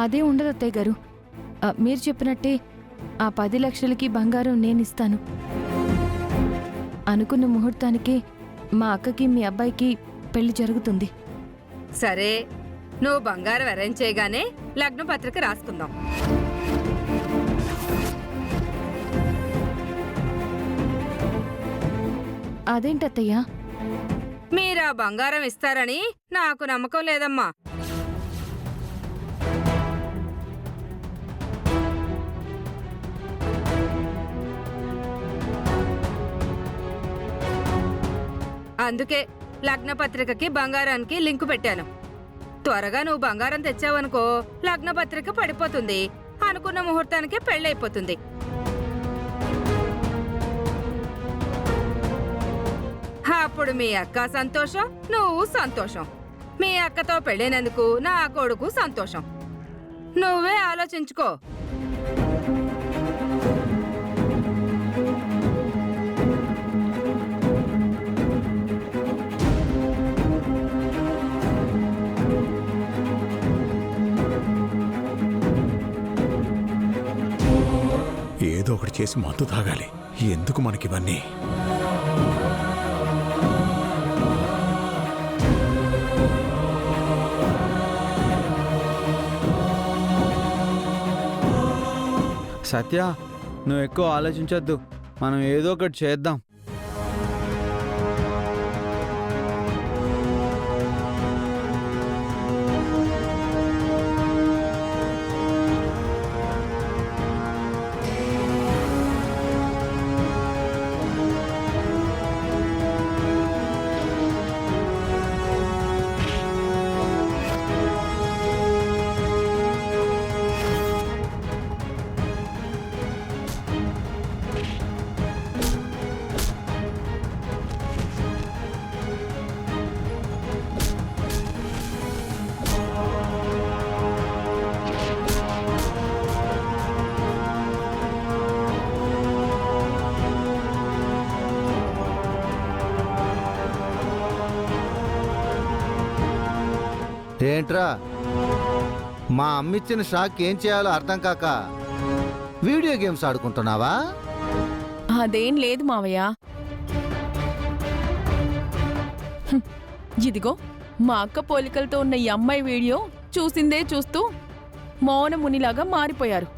అదే ఉండదు అత్తయ్య గారు. మీరు చెప్పినట్టే ఆ 10 లక్షలకి బంగారం నేనిస్తాను. అనుకున్న ముహూర్తానికి మా అక్కకి మీ అబ్బాయికి పెళ్లి జరుగుతుంది. సరే, నువ్వు బంగారం అరేంజ్ చేయగానే లగ్న పత్రిక రాసుకుందాం. అదేంటత్తయ్యా? మీరా బంగారం ఇస్తారని నాకు నమ్మకం లేదమ్మా. అందుకే లగ్న పత్రికకి బంగారానికి లింకు పెట్టాను. త్వరగా నువ్వు బంగారం తెచ్చావనుకో లగ్న పత్రిక పడిపోతుంది, అనుకున్న ముహూర్తానికి పెళ్ళైపోతుంది. అప్పుడు మీ అక్క సంతోషం, నువ్వు సంతోషం. మీ అక్కతో పెళ్ళైనందుకు నా కొడుకు సంతోషం. నువ్వే ఆలోచించుకో. ఏదో ఒకటి చేసి మందు తాగాలి. ఎందుకు మనకివన్నీ? సత్య, నువ్వు ఎక్కువ ఆలోచించొద్దు, మనం ఏదో ఒకటి చేద్దాం. ఏంట్రా, మా అమ్మిచ్చిన షాక్ ఏం చేయాలో అర్థం కాక వీడియో గేమ్స్ ఆడుకుంటున్నావా? అదేం లేదు మావయ్య. ఇదిగో మా అక్క పోలికలతో ఉన్న ఈ అమ్మాయి వీడియో చూసిందే చూస్తూ మౌన మునిలాగా మారిపోయారు.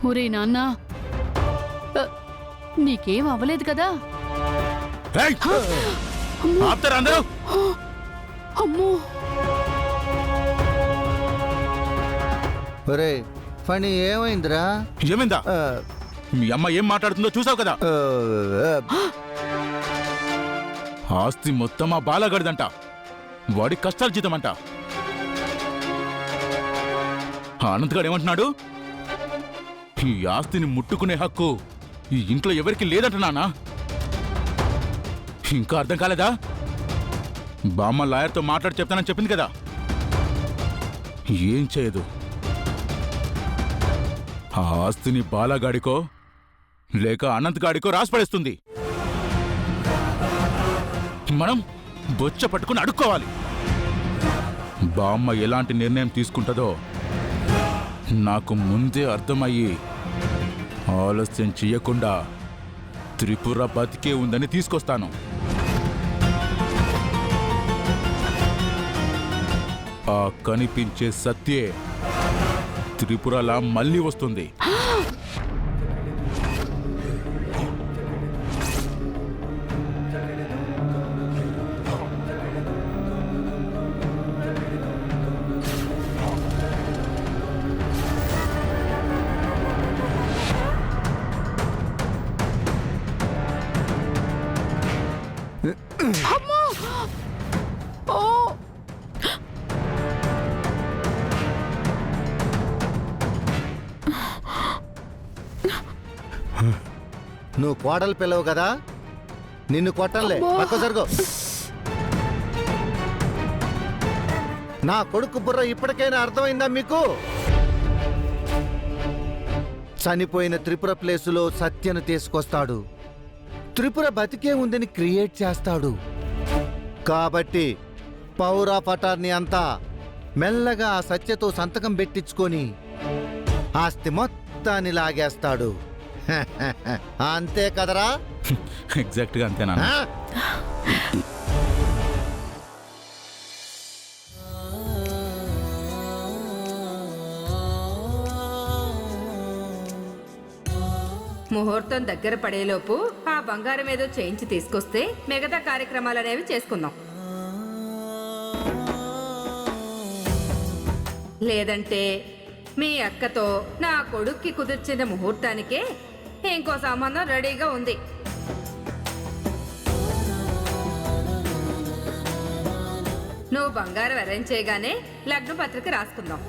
ఒరే నాన్నా, నీకేం అవ్వలేదు కదా? అమ్మో, ఒరే ఫణి, ఏమైందిరా? ఏమైందా? మీ అమ్మ ఏం మాట్లాడుతుందో చూసావు కదా. ఆస్తి మొత్తం ఆ బాలగాడిదంట. వాడి కష్టాలు జీతమంట. అనంతగాడు ఏమంటున్నాడు? ఈ ఆస్తిని ముట్టుకునే హక్కు ఈ ఇంట్లో ఎవరికి లేదంటున్నానా? ఇంకా అర్థం కాలేదా? బామ్మ లాయర్తో మాట్లాడి చెప్తానని చెప్పింది కదా. ఏం చేయదు. ఆ ఆస్తిని బాలగాడికో లేక అనంత్ గాడికో రాసిపడేస్తుంది. మనం బొచ్చ పట్టుకుని అడుక్కోవాలి. బామ్మ ఎలాంటి నిర్ణయం తీసుకుంటుందో నాకు ముందే అర్థమయ్యి ఆలస్యం చెయ్యకుండా త్రిపుర బతికే ఉందని తీసుకొస్తాను. ఆ కనిపించే సత్యే త్రిపురలా మళ్ళీ వస్తుంది. నువ్వు కోడలు పిల్లవు కదా, నిన్ను కొట్టంలే. పక్క జరుగు. నా కొడుకు బుర్ర ఇప్పటికైనా అర్థమైందా మీకు? చనిపోయిన త్రిపుర ప్లేసులో సత్యను తీసుకొస్తాడు. త్రిపుర బతికే ఉందని క్రియేట్ చేస్తాడు. కాబట్టి పౌర్ ఆఫ్ అటార్నీ అంతా మెల్లగా ఆ సత్యతో సంతకం పెట్టించుకొని ఆస్తి మొత్తాన్ని లాగేస్తాడు. అంతే కదరా? ఎగ్జాక్ట్గా అంతేనా? ఆ? ముహూర్తం దగ్గర పడేలోపు ఆ బంగారం ఏదో చేయించి తీసుకొస్తే మిగతా కార్యక్రమాలు అనేవి చేసుకుందాం. లేదంటే మీ అక్కతో నా కొడుక్కి కుదిర్చిన ముహూర్తానికే ఇంకో సంబంధం రెడీగా ఉంది. నువ్వు బంగారం అరేంజ్ చేయగానే లగ్న పత్రిక రాసుకుందాం.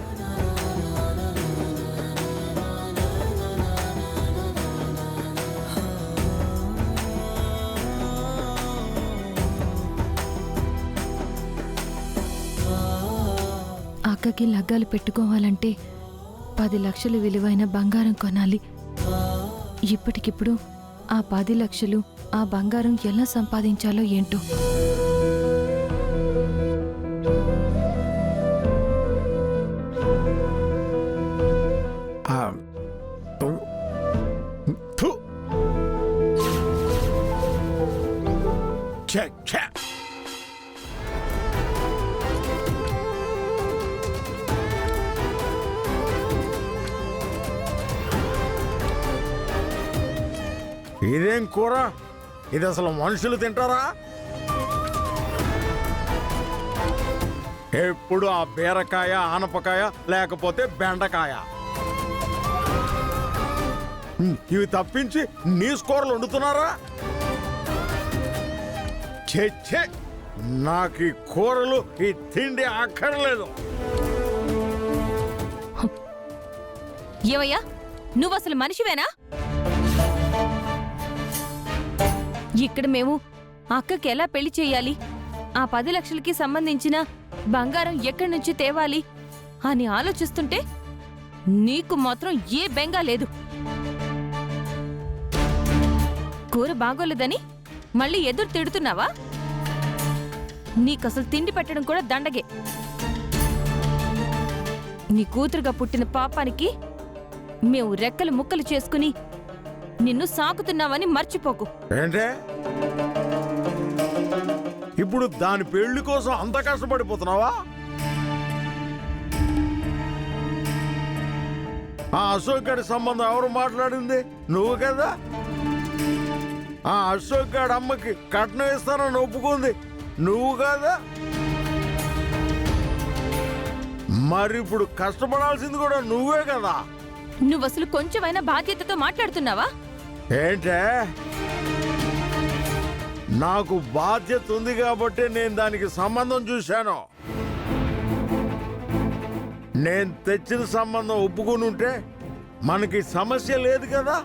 అక్కకి లగ్గాలు పెట్టుకోవాలంటే 10 లక్షలు విలువైన బంగారం కొనాలి. ఇప్పటికిప్పుడు ఆ 10 లక్షలు ఆ బంగారం ఎలా సంపాదించాలో ఏంటో. ఇదేం కూర? ఇది అసలు మనుషులు తింటారా? ఎప్పుడు ఆ బీరకాయ, ఆనపకాయ, లేకపోతే బెండకాయ. ఇవి తప్పించి నీసు కూరలు వండుతున్నారా? ఛే, నాకు ఈ కూరలు, ఈ తిండి అక్కర్లేదు. ఏవయ్యా, నువ్వు అసలు మనిషివేనా? ఇక్కడ మేము అక్కకి ఎలా పెళ్లి చేయాలి, ఆ 10 లక్షలకి సంబంధించిన బంగారం ఎక్కడి నుంచి తేవాలి అని ఆలోచిస్తుంటే నీకు మాత్రం ఏ బెంగా లేదు. కూర బాగోలేదని మళ్ళీ ఎదురు తిడుతున్నావా? నీకసలు తిండి పెట్టడం కూడా దండగే. నీ కూతురుగా పుట్టిన పాపానికి మేము రెక్కలు ముక్కలు చేసుకుని నిన్ను సాకుతున్నావని మర్చిపోకు. ఏంటే ఇప్పుడు దాని పెళ్లి కోసం అంత కష్టపడిపోతున్నావా? ఆ అశోక్ గారి సంబంధం ఎవరు మాట్లాడింది? నువ్వు కదా. ఆ అశోక్ గారి అమ్మకి కట్నం ఇస్తానని ఒప్పుకుంది నువ్వు కదా. మరి ఇప్పుడు కష్టపడాల్సింది కూడా నువ్వే కదా. నువ్వసలు కొంచెమైనా బాధ్యతతో మాట్లాడుతున్నావా? ఏంటే, నాకు బాధ్యత ఉంది కాబట్టి నేను దానికి సంబంధం చూశాను. నేను తెచ్చిన సంబంధం ఒప్పుకుని ఉంటే మనకి సమస్య లేదు కదా.